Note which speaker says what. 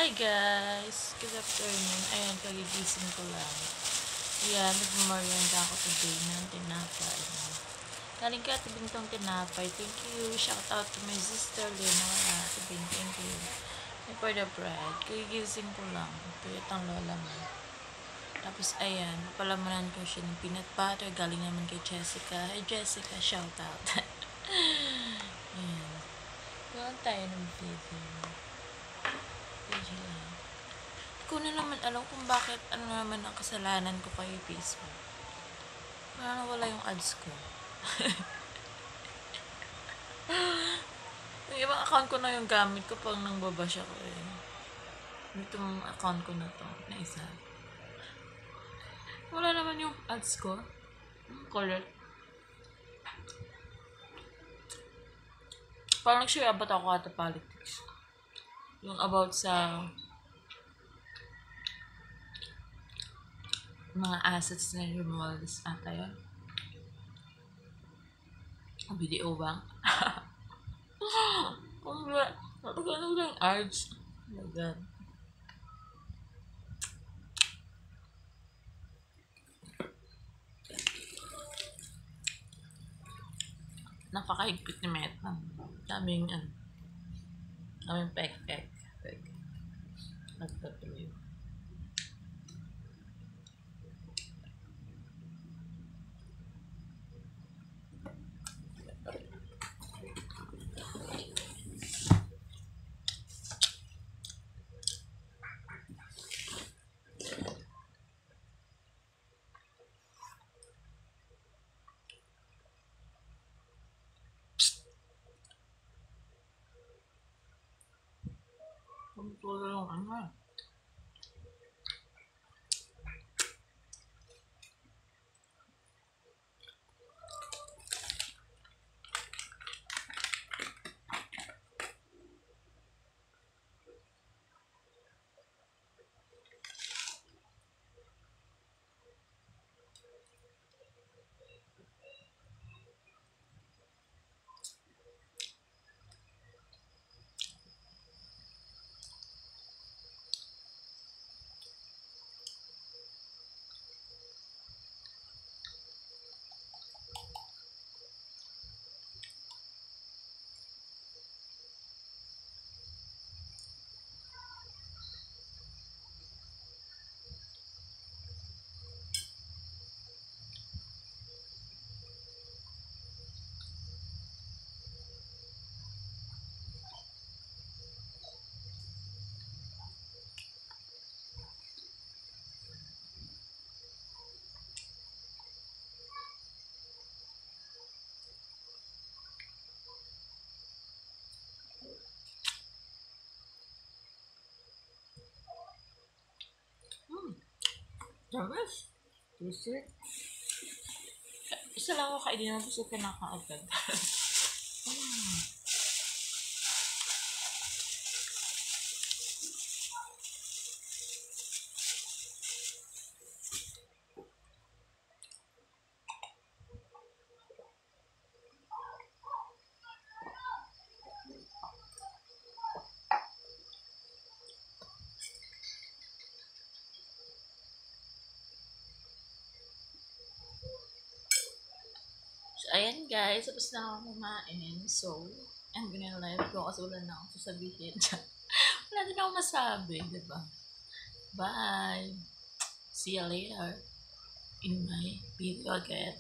Speaker 1: Hi guys! Good afternoon. Ayan, kagigising ko lang. Ayan, nagmamarianda ako today ng tinapay. Galing ka tibing tong tinapay. Thank you. Shout out to my sister Leonora. Tibing, thank you. And for the bread, kagigising ko lang. Tuyot ang lola mo. Tapos ayan, papalamanan ko siya ng peanut butter. Galing naman kay Jessica. Hi Jessica, shout out. Ayan. Gawan tayo ng video. Ko na naman alam kung bakit ano naman ang kasalanan ko kay Facebook. Parang nawala yung ads ko. Yung ibang account ko na yung gamit ko pag nang babash ako eh. Itong account ko na to, na isa. Wala naman yung ads ko. Correct. Parang nag-share about ako at politics. Yung about sa mga assets na removals ata yun. Video ba? Kung ba, napagano lang ads. Oh my God. Napakahigpit ni Meta. Daming pek. Nagtatuloy. Tulo yung ano. Tamas. Pusit. Isa lang ako kainin natin sa pinakaagad. Ayan guys, tapos na ako kumain. So, I'm gonna live ko kasi wala na akong sasabihin. Wala din ako masabi, diba? Bye! See you later in my video again.